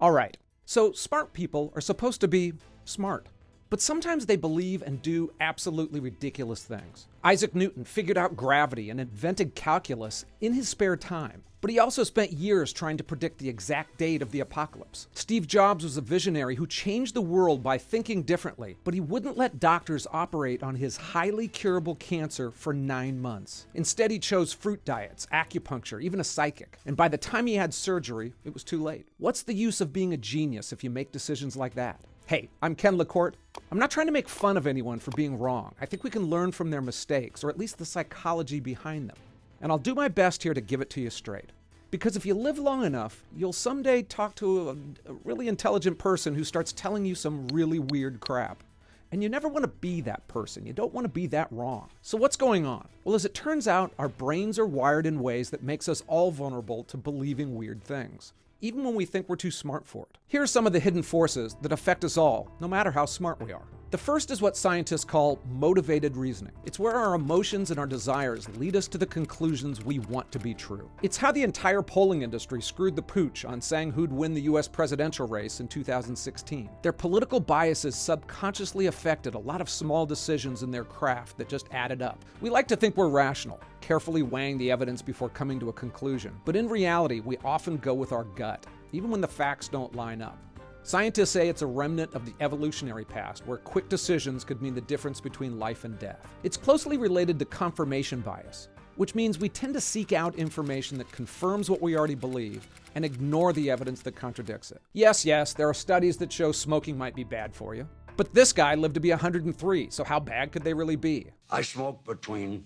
All right, so smart people are supposed to be smart, but sometimes they believe and do absolutely ridiculous things. Isaac Newton figured out gravity and invented calculus in his spare time, but he also spent years trying to predict the exact date of the apocalypse. Steve Jobs was a visionary who changed the world by thinking differently, but he wouldn't let doctors operate on his highly curable cancer for 9 months. Instead, he chose fruit diets, acupuncture, even a psychic. And by the time he had surgery, it was too late. What's the use of being a genius if you make decisions like that? Hey, I'm Ken LaCourte. I'm not trying to make fun of anyone for being wrong. I think we can learn from their mistakes, or at least the psychology behind them. And I'll do my best here to give it to you straight. Because if you live long enough, you'll someday talk to a really intelligent person who starts telling you some really weird crap. And you never want to be that person. You don't want to be that wrong. So what's going on? Well, as it turns out, our brains are wired in ways that makes us all vulnerable to believing weird things, even when we think we're too smart for it. Here are some of the hidden forces that affect us all, no matter how smart we are. The first is what scientists call motivated reasoning. It's where our emotions and our desires lead us to the conclusions we want to be true. It's how the entire polling industry screwed the pooch on saying who'd win the US presidential race in 2016. Their political biases subconsciously affected a lot of small decisions in their craft that just added up. We like to think we're rational, carefully weighing the evidence before coming to a conclusion. But in reality, we often go with our gut, even when the facts don't line up. Scientists say it's a remnant of the evolutionary past, where quick decisions could mean the difference between life and death. It's closely related to confirmation bias, which means we tend to seek out information that confirms what we already believe and ignore the evidence that contradicts it. Yes, there are studies that show smoking might be bad for you, but this guy lived to be 103, so how bad could they really be? I smoke between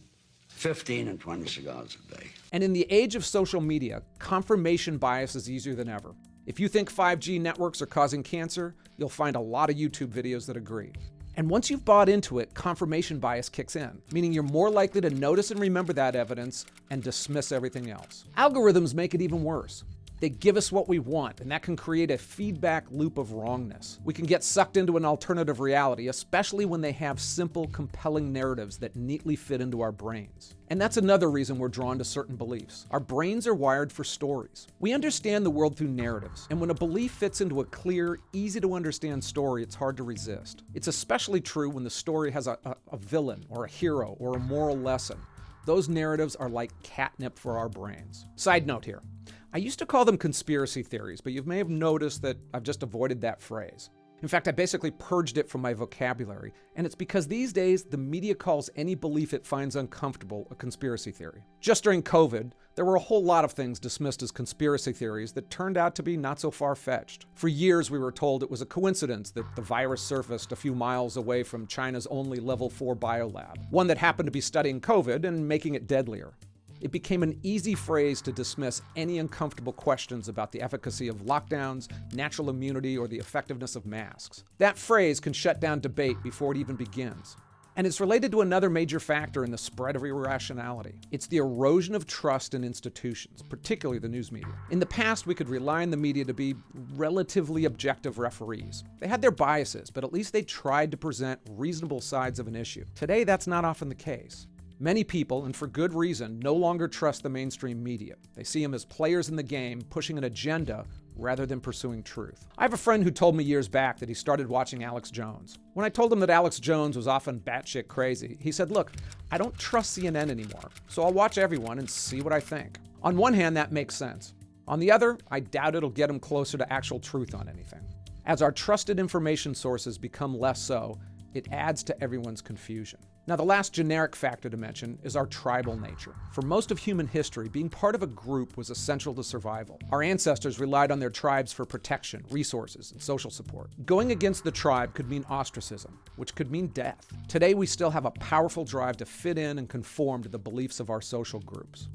15 and 20 cigars a day. And in the age of social media, confirmation bias is easier than ever. If you think 5G networks are causing cancer, you'll find a lot of YouTube videos that agree. And once you've bought into it, confirmation bias kicks in, meaning you're more likely to notice and remember that evidence and dismiss everything else. Algorithms make it even worse. They give us what we want, and that can create a feedback loop of wrongness. We can get sucked into an alternative reality, especially when they have simple, compelling narratives that neatly fit into our brains. And that's another reason we're drawn to certain beliefs. Our brains are wired for stories. We understand the world through narratives, and when a belief fits into a clear, easy-to-understand story, it's hard to resist. It's especially true when the story has a villain, or a hero, or a moral lesson. Those narratives are like catnip for our brains. Side note here. I used to call them conspiracy theories, but you may have noticed that I've just avoided that phrase. In fact, I basically purged it from my vocabulary, and it's because these days the media calls any belief it finds uncomfortable a conspiracy theory. Just during COVID, there were a whole lot of things dismissed as conspiracy theories that turned out to be not so far-fetched. For years, we were told it was a coincidence that the virus surfaced a few miles away from China's only level 4 biolab, one that happened to be studying COVID and making it deadlier. It became an easy phrase to dismiss any uncomfortable questions about the efficacy of lockdowns, natural immunity, or the effectiveness of masks. That phrase can shut down debate before it even begins. And it's related to another major factor in the spread of irrationality. It's the erosion of trust in institutions, particularly the news media. In the past, we could rely on the media to be relatively objective referees. They had their biases, but at least they tried to present reasonable sides of an issue. Today, that's not often the case. Many people, and for good reason, no longer trust the mainstream media. They see them as players in the game, pushing an agenda rather than pursuing truth. I have a friend who told me years back that he started watching Alex Jones. When I told him that Alex Jones was often batshit crazy, he said, "Look, I don't trust CNN anymore, so I'll watch everyone and see what I think." On one hand, that makes sense. On the other, I doubt it'll get him closer to actual truth on anything. As our trusted information sources become less so, it adds to everyone's confusion. Now, the last generic factor to mention is our tribal nature. For most of human history, being part of a group was essential to survival. Our ancestors relied on their tribes for protection, resources, and social support. Going against the tribe could mean ostracism, which could mean death. Today, we still have a powerful drive to fit in and conform to the beliefs of our social groups.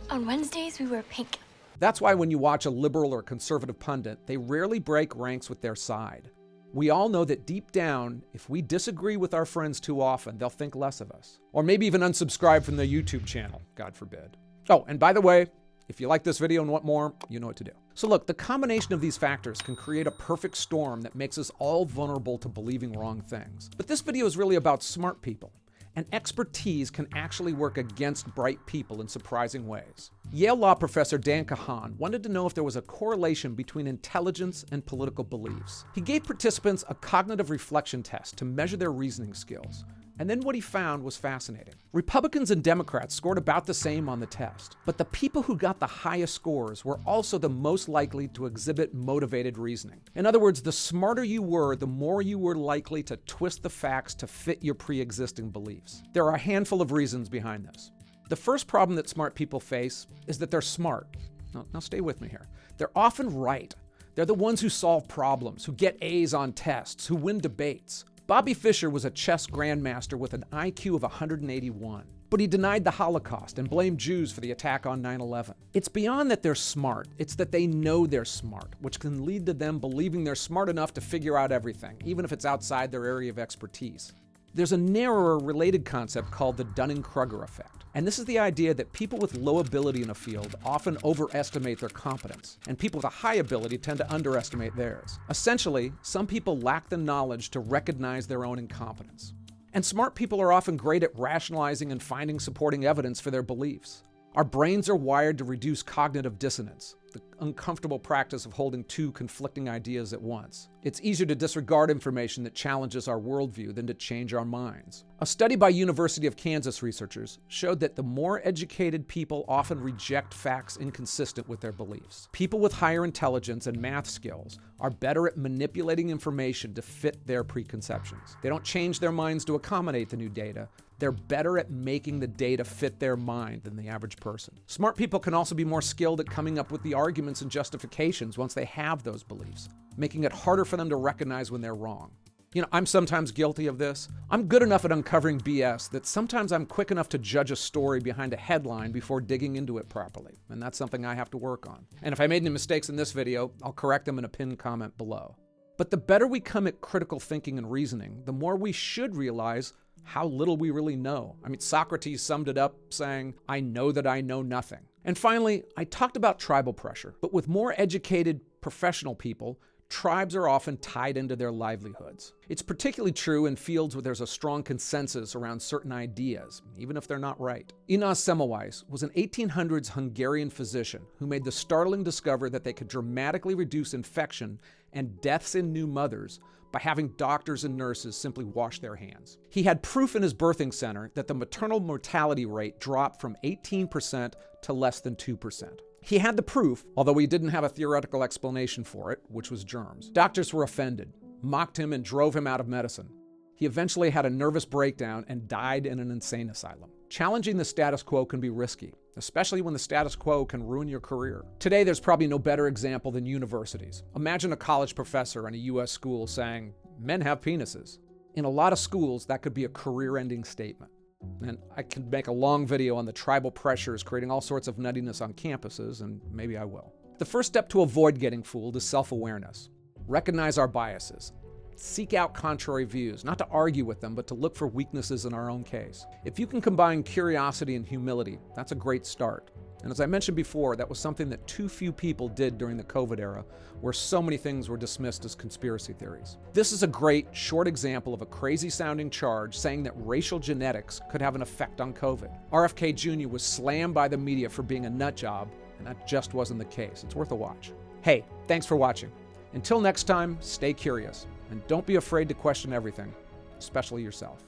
On Wednesdays, we wear pink. That's why when you watch a liberal or conservative pundit, they rarely break ranks with their side. We all know that deep down, if we disagree with our friends too often, they'll think less of us. Or maybe even unsubscribe from their YouTube channel, God forbid. Oh, and by the way, if you like this video and want more, you know what to do. So look, the combination of these factors can create a perfect storm that makes us all vulnerable to believing wrong things. But this video is really about smart people. And expertise can actually work against bright people in surprising ways. Yale law professor Dan Kahan wanted to know if there was a correlation between intelligence and political beliefs. He gave participants a cognitive reflection test to measure their reasoning skills. And then what he found was fascinating. Republicans and Democrats scored about the same on the test, but the people who got the highest scores were also the most likely to exhibit motivated reasoning. In other words, the smarter you were, the more you were likely to twist the facts to fit your pre-existing beliefs. There are a handful of reasons behind this. The first problem that smart people face is that they're smart. Now stay with me here. They're often right. They're the ones who solve problems, who get A's on tests, who win debates. Bobby Fischer was a chess grandmaster with an IQ of 181, but he denied the Holocaust and blamed Jews for the attack on 9/11. It's beyond that they're smart, it's that they know they're smart, which can lead to them believing they're smart enough to figure out everything, even if it's outside their area of expertise. There's a narrower related concept called the dunning-kruger effect. And this is the idea that people with low ability in a field often overestimate their competence, and people with a high ability tend to underestimate theirs. Essentially, some people lack the knowledge to recognize their own incompetence. And smart people are often great at rationalizing and finding supporting evidence for their beliefs. Our brains are wired to reduce cognitive dissonance, the uncomfortable practice of holding two conflicting ideas at once. It's easier to disregard information that challenges our worldview than to change our minds. A study by University of Kansas researchers showed that the more educated people often reject facts inconsistent with their beliefs. People with higher intelligence and math skills are better at manipulating information to fit their preconceptions. They don't change their minds to accommodate the new data. They're better at making the data fit their mind than the average person. Smart people can also be more skilled at coming up with the arguments and justifications once they have those beliefs, making it harder for them to recognize when they're wrong. I'm sometimes guilty of this. I'm good enough at uncovering BS that sometimes I'm quick enough to judge a story behind a headline before digging into it properly, and that's something I have to work on. And if I made any mistakes in this video, I'll correct them in a pinned comment below. But the better we come at critical thinking and reasoning, the more we should realize how little we really know. Socrates summed it up saying, "I know that I know nothing." And finally, I talked about tribal pressure, but with more educated professional people, tribes are often tied into their livelihoods. It's particularly true in fields where there's a strong consensus around certain ideas, even if they're not right. Inas Semmelweis was an 1800s Hungarian physician who made the startling discovery that they could dramatically reduce infection and deaths in new mothers by having doctors and nurses simply wash their hands. He had proof in his birthing center that the maternal mortality rate dropped from 18% to less than 2%. He had the proof, although he didn't have a theoretical explanation for it, which was germs. Doctors were offended, mocked him, and drove him out of medicine. He eventually had a nervous breakdown and died in an insane asylum. Challenging the status quo can be risky, especially when the status quo can ruin your career. Today, there's probably no better example than universities. Imagine a college professor in a US school saying, "Men have penises." In a lot of schools, that could be a career-ending statement. And I could make a long video on the tribal pressures creating all sorts of nuttiness on campuses, and maybe I will. The first step to avoid getting fooled is self-awareness. Recognize our biases. Seek out contrary views, not to argue with them, but to look for weaknesses in our own case. If you can combine curiosity and humility, that's a great start. And as I mentioned before, that was something that too few people did during the COVID era, where so many things were dismissed as conspiracy theories. This is a great, short example of a crazy-sounding charge saying that racial genetics could have an effect on COVID. RFK Jr. was slammed by the media for being a nut job, and that just wasn't the case. It's worth a watch. Hey, thanks for watching. Until next time, stay curious, and don't be afraid to question everything, especially yourself.